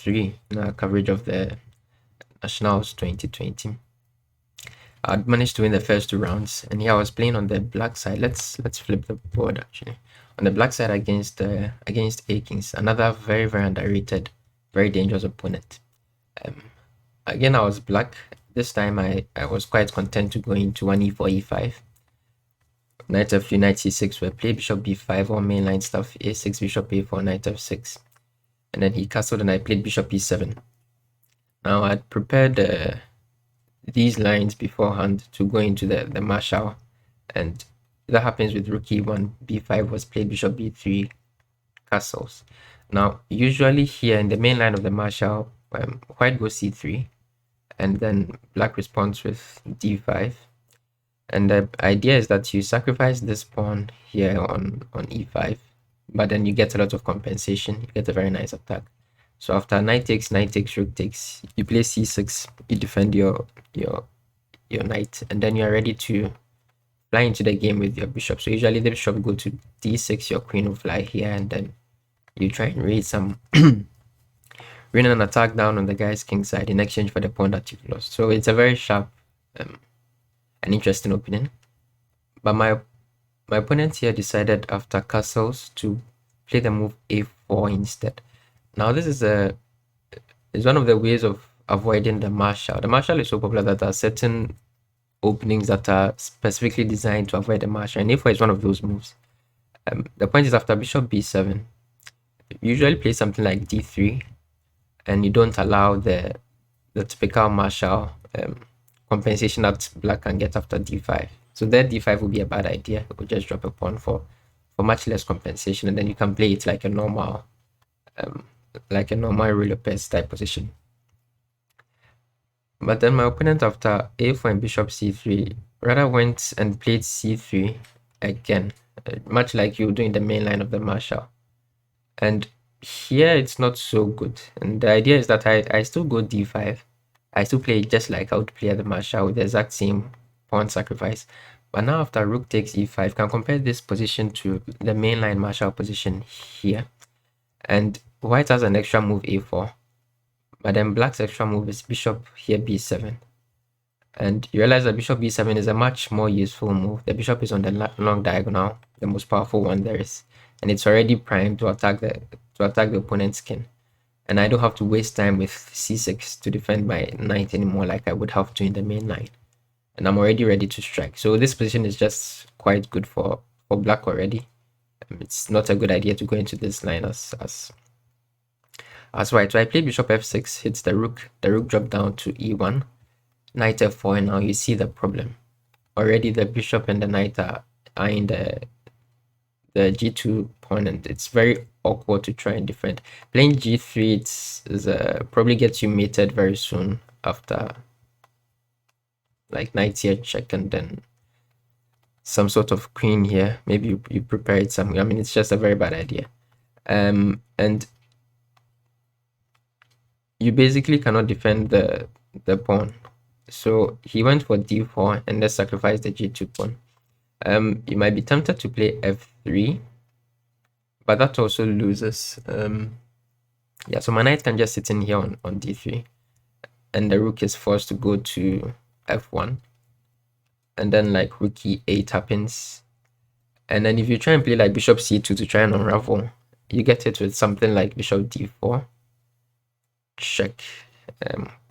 3 in our coverage of the Nationals 2020. I'd managed to win the first 2 rounds, and here I was playing on the black side. Let's flip the board actually. On the black side against Aikins, another very underrated, very dangerous opponent. Again, I was black. This time I was quite content to go into 1e4 e5. Knight f3, knight c6 were played, bishop b5 or mainline stuff, a6, bishop a4, knight f6. And then he castled and I played bishop e7. Now I'd prepared these lines beforehand to go into the marshal, and that happens with rook e1, b5 was played, bishop b3, castles. Now usually here in the main line of the marshal, white goes c3, and then black responds with d5. And the idea is that you sacrifice this pawn here on e5, but then you get a lot of compensation. You get a very nice attack. So after knight takes, rook takes, you play c6, you defend your knight, and then you're ready to fly into the game with your bishop. So usually the bishop go to d6, your queen will fly here, and then you try and raise some rain an attack down on the guy's king side in exchange for the pawn that you've lost. So it's a very sharp an interesting opening. But my opponent here decided after castles to play the move a4 instead. Now this is one of the ways of avoiding the marshal. The marshal is so popular that there are certain openings that are specifically designed to avoid the marshal, and a4 is one of those moves. The point is after bishop b7, you usually play something like d3, and you don't allow the typical marshal compensation that black can get after d5. So that d5 would be a bad idea. It would just drop a pawn for much less compensation, and then you can play it like a normal ruler pairs type position. But then my opponent after a4 and bishop c3 rather went and played c3 again, much like you do in the main line of the marshal. And here it's not so good. And the idea is that I still go d5. I still play just like I would play the marshal with the exact same pawn sacrifice. But now after rook takes e5, can compare this position to the mainline marshal position here. And white has an extra move a4. But then black's extra move is bishop here b7. And you realize that bishop b7 is a much more useful move. The bishop is on the long diagonal, the most powerful one there is. And it's already primed to attack the opponent's king. And I don't have to waste time with c6 to defend my knight anymore like I would have to in the main line. And I'm already ready to strike. So this position is just quite good for black already. It's not a good idea to go into this line as white. So I play bishop f6, hits the rook. The rook dropped down to e1. Knight f4, and now you see the problem. Already the bishop and the knight are in the g2 pawn, and it's very awkward to try and defend. Playing g3 is probably gets you mated very soon after like knight here check, and then some sort of queen here. Maybe you prepare it some. I mean, it's just a very bad idea. And you basically cannot defend the pawn. So he went for d4 and then sacrificed the g2 pawn. You might be tempted to play f3, but that also loses. Yeah, so my knight can just sit in here on d3, and the rook is forced to go to f1, and then like rook e8 happens, and then if you try and play like bishop c2 to try and unravel, you get it with something like bishop d4, check,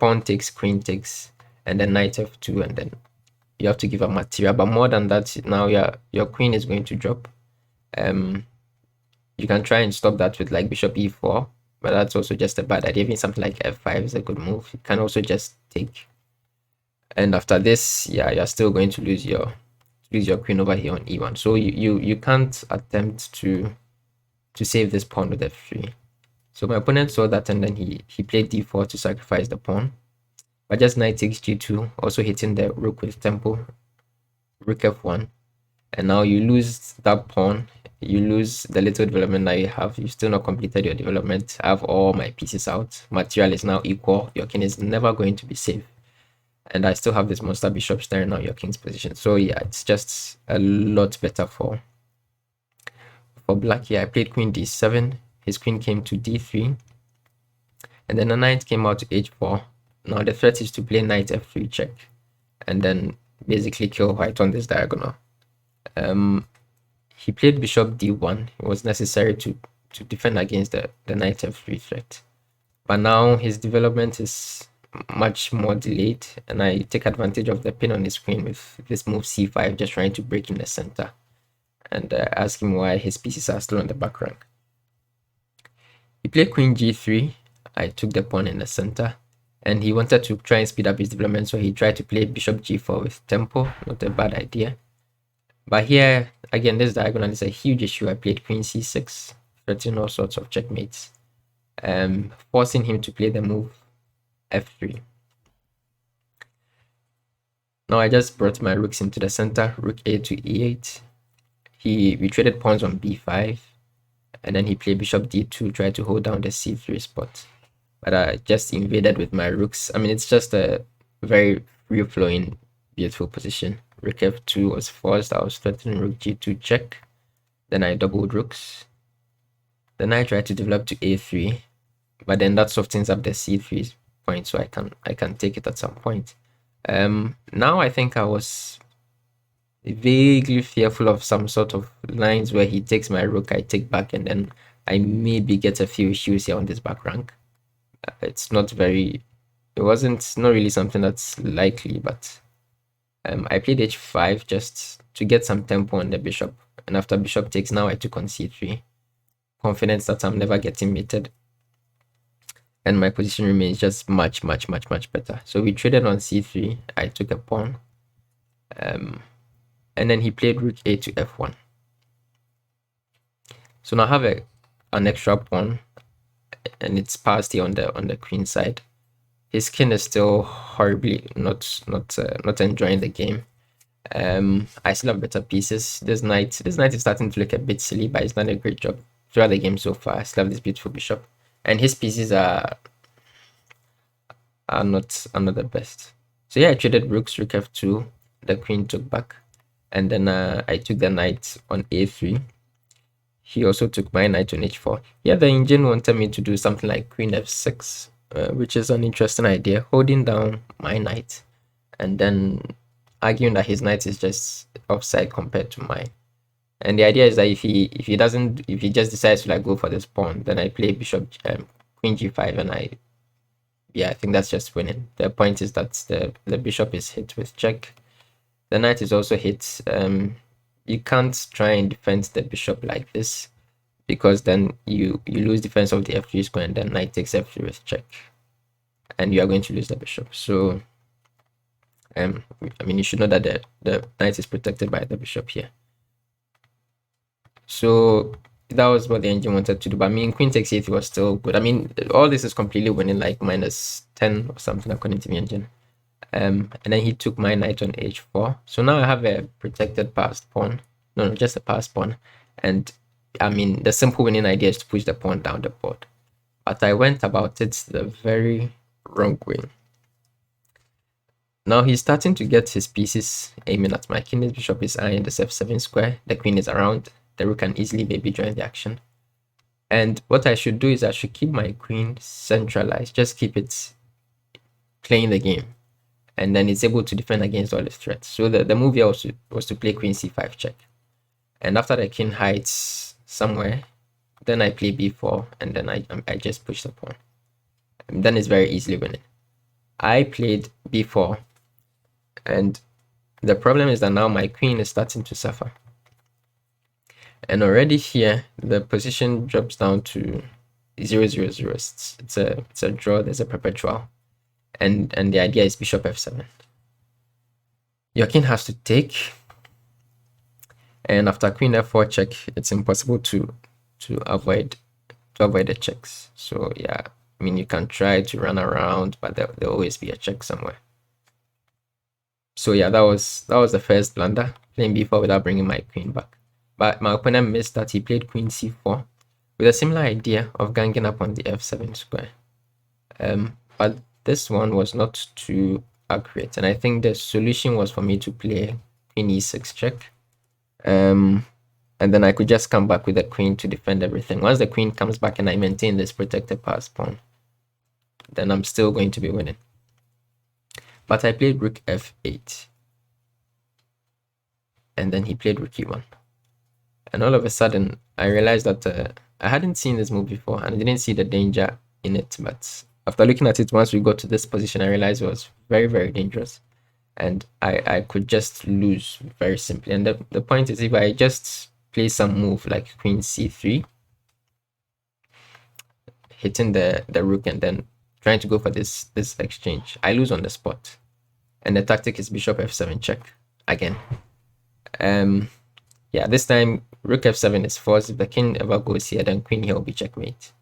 pawn takes, queen takes, and then knight f2, and then you have to give up material. But more than that, now your queen is going to drop. You can try and stop that with like bishop e4, but that's also just a bad idea. Even something like f5 is a good move. You can also just take, and after this, yeah, you're still going to lose your queen over here on e1. So you can't attempt to save this pawn with f3. So my opponent saw that, and then he played d4 to sacrifice the pawn. But just knight takes g2, also hitting the rook with tempo, rook f1, and now you lose that pawn. You lose the little development that you have. You still not completed your development. I have all my pieces out. Material is now equal. Your king is never going to be safe, and I still have this monster bishop staring out your king's position. So yeah, it's just a lot better for black here. I played queen d7. His queen came to d3. And then the knight came out to h4. Now the threat is to play knight f3 check, and then basically kill white on this diagonal. He played bishop d1. It was necessary to defend against the knight f3 threat. But now his development is much more delayed, and I take advantage of the pin on his queen with this move c5, just trying to break in the center, and ask him why his pieces are still on the back rank. He played queen g3. I took the pawn in the center, and he wanted to try and speed up his development, so he tried to play bishop g4 with tempo. Not a bad idea. But here, again, this diagonal is a huge issue. I played queen c6, threatening all sorts of checkmates, forcing him to play the move f3. Now I just brought my rooks into the center, rook a to e8. He retreated pawns on b5, and then he played bishop d2, tried to hold down the c3 spot. But I just invaded with my rooks. I mean, it's just a very free-flowing, beautiful position. Rook f2 was forced. I was threatening rook g2 check. Then I doubled rooks. Then I tried to develop to a3, but then that softens up the c3 point, so I can take it at some point. Now I think I was vaguely fearful of some sort of lines where he takes my rook, I take back, and then I maybe get a few issues here on this back rank. It's not very, it wasn't not really something that's likely, but I played h5 just to get some tempo on the bishop, and after bishop takes, now I took on c3, confidence that I'm never getting mated, and my position remains just much better. So we traded on c3. I took a pawn, and then he played rook a to f1. So now I have an extra pawn, and it's passed here on the queen side. His king is still horribly not enjoying the game. I still have better pieces. This knight is starting to look a bit silly, but he's done a great job throughout the game so far. I still have this beautiful bishop, and his pieces are not the best. So yeah, I traded rooks, rook f2. The queen took back, and then I took the knight on a3. He also took my knight on h4. Yeah, the engine wanted me to do something like queen f6, which is an interesting idea, holding down my knight, and then arguing that his knight is just offside compared to mine. And the idea is that if he just decides to like go for this pawn, then I play bishop queen g5, and I think that's just winning. The point is that the bishop is hit with check. The knight is also hit. You can't try and defend the bishop like this, because then you lose defense of the f3 square, and then knight takes f3 with check, and you are going to lose the bishop. So I mean, you should know that the knight is protected by the bishop here. So that was what the engine wanted to do. But I mean, queen takes e3 was still good. I mean, all this is completely winning, like -10 or something according to the engine. And then he took my knight on h4. So now I have a protected passed pawn. No, just a passed pawn. And I mean, the simple winning idea is to push the pawn down the board. But I went about it the very wrong way. Now he's starting to get his pieces aiming at my king. His bishop is eyeing this f7 square. The queen is around. The rook can easily maybe join the action. And what I should do is I should keep my queen centralized. Just keep it playing the game, and then it's able to defend against all the threats. So the move here was to play queen c5 check. And after the king hides somewhere, then I play b4, and then I just push the pawn. And then it's very easily winning. I played b4, and the problem is that now my queen is starting to suffer. And already here, the position drops down to 0-0-0. It's a draw. There's a perpetual, and the idea is bishop f7. Your king has to take, and after queen f4 check, it's impossible to avoid the checks. So yeah, I mean, you can try to run around, but there'll always be a check somewhere. So yeah, that was the first blunder, playing b4 without bringing my queen back. But my opponent missed that. He played queen c4 with a similar idea of ganging up on the f7 square. But this one was not too accurate, and I think the solution was for me to play queen e6 check. And then I could just come back with the queen to defend everything. Once the queen comes back and I maintain this protected pass pawn, then I'm still going to be winning. But I played rook f8, and then he played rook e1, and all of a sudden I realized that I hadn't seen this move before, and I didn't see the danger in it. But after looking at it, once we got to this position, I realized it was very, very dangerous, and I could just lose very simply. And the point is, if I just play some move like queen c3, hitting the rook and then trying to go for this exchange, I lose on the spot. And the tactic is bishop f7 check again. Yeah, this time rook f7 is forced. If the king ever goes here, then queen here will be checkmate.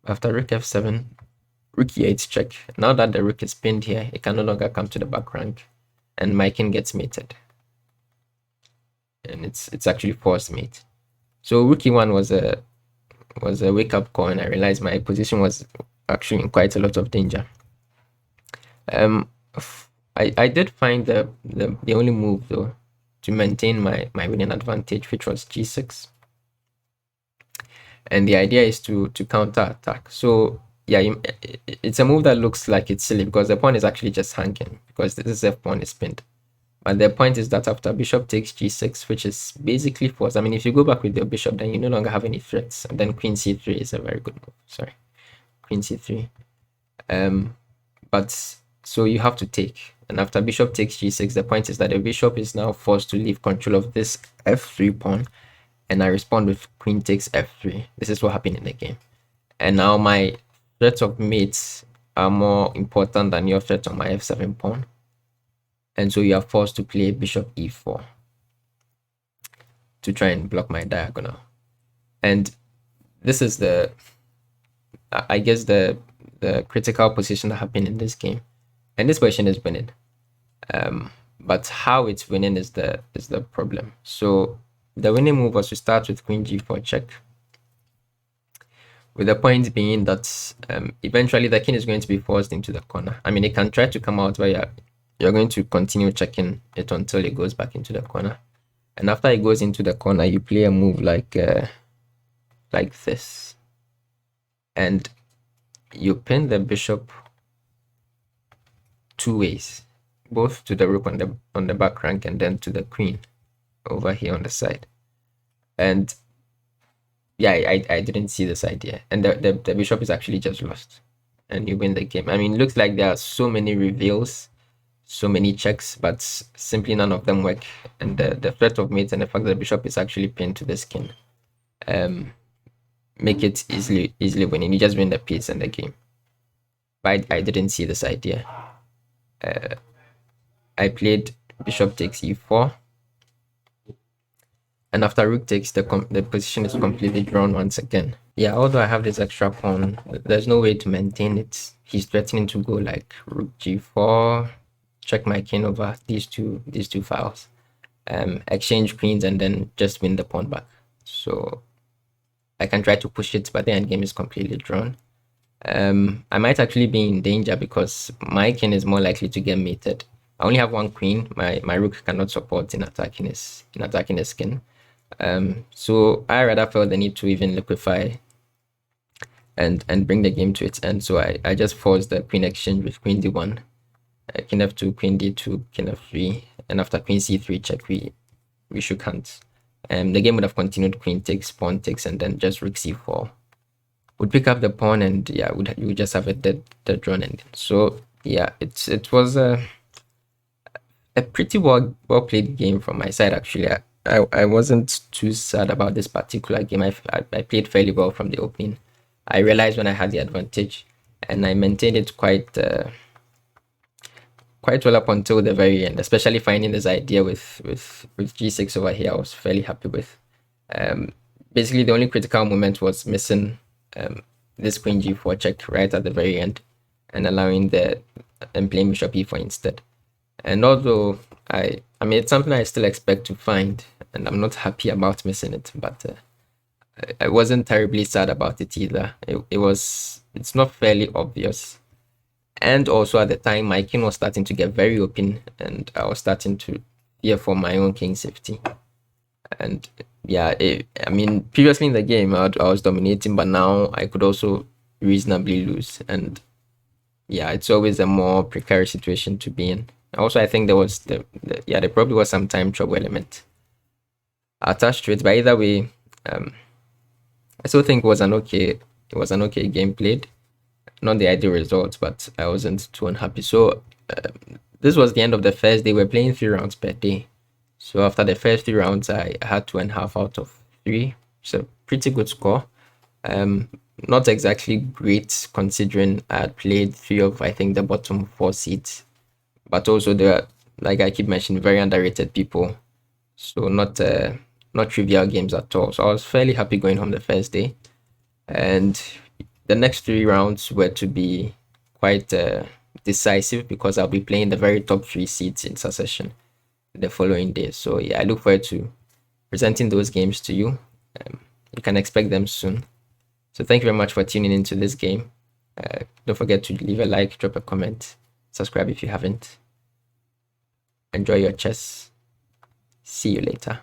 After rook f7, rook e8 check. Now that the rook is pinned here, it can no longer come to the back rank, and my king gets mated, and it's actually forced mate. So rook e1 was a wake-up call, and I realized my position was actually in quite a lot of danger. I did find the only move though to maintain my winning advantage, which was g6, and the idea is to counter attack. So yeah, it's a move that looks like it's silly because the pawn is actually just hanging because this f pawn is pinned. But the point is that after bishop takes g6, which is basically forced. I mean, if you go back with your bishop, then you no longer have any threats. And then queen c3 is a very good move. Sorry, queen c3. But so you have to take. And after bishop takes g6, the point is that the bishop is now forced to leave control of this f3 pawn. And I respond with queen takes f3. This is what happened in the game. And now my threats of mates are more important than your threats on my f7 pawn. And so you are forced to play bishop e4 to try and block my diagonal. And this is I guess the critical position that happened in this game. And this position is winning. But how it's winning is the problem. So the winning move was to start with queen g4 check, with the point being that eventually the king is going to be forced into the corner. I mean, it can try to come out where you're going to continue checking it until it goes back into the corner. And after it goes into the corner, you play a move like this. And you pin the bishop two ways, both to the rook on the back rank and then to the queen over here on the side. And yeah, I didn't see this idea. And the bishop is actually just lost. And you win the game. I mean, it looks like there are so many reveals, so many checks, but simply none of them work. And the threat of mates and the fact that the bishop is actually pinned to the skin make it easily winning. You just win the piece and the game. But I didn't see this idea. I played bishop takes e4, and after rook takes, the position is completely drawn once again. Yeah, although I have this extra pawn, there's no way to maintain it. He's threatening to go like rook g4, check my king over these two files, exchange queens, and then just win the pawn back. So I can try to push it, but the endgame is completely drawn. I might actually be in danger because my king is more likely to get mated. I only have one queen. My rook cannot support in attacking his king. So I rather felt the need to even liquefy and bring the game to its end. So I just forced the queen exchange with queen d1, king f2, queen d2, king f3, and after queen c3 check, we shook hands. The game would have continued queen takes, pawn takes, and then just rook c4 would pick up the pawn, and yeah, you would just have a dead drawn ending. So yeah, it was a pretty well played game from my side. Actually, I wasn't too sad about this particular game. I played fairly well from the opening. I realized when I had the advantage, and I maintained it quite well up until the very end. Especially finding this idea with g6 over here, I was fairly happy with. Basically, the only critical moment was missing this queen g4 check right at the very end, and allowing and playing bishop e4 instead. And although I mean, it's something I still expect to find, and I'm not happy about missing it, but I wasn't terribly sad about it either. It's not fairly obvious. And also at the time, my king was starting to get very open, and I was starting to fear for my own king safety. And yeah, I mean, previously in the game, I was dominating, but now I could also reasonably lose. And yeah, it's always a more precarious situation to be in. Also, I think there was yeah, there probably was some time trouble element attached to it, but either way, um, I still think it was an okay game played. Not the ideal result, but I wasn't too unhappy. So this was the end of the first day. We're playing 3 rounds per day. So after the first 3 rounds, I had 2.5 out of 3. So pretty good score. Um, Not exactly great considering I had played 3 of I think the bottom 4 seeds, but also they are, like I keep mentioning, very underrated people. So not trivial games at all. So I was fairly happy going home the first day, and the next 3 rounds were to be quite decisive because I'll be playing the very top 3 seeds in succession the following day. So yeah, I look forward to presenting those games to you. You can expect them soon. So thank you very much for tuning into this game. Don't forget to leave a like, drop a comment, subscribe if you haven't. Enjoy your chess. See you later.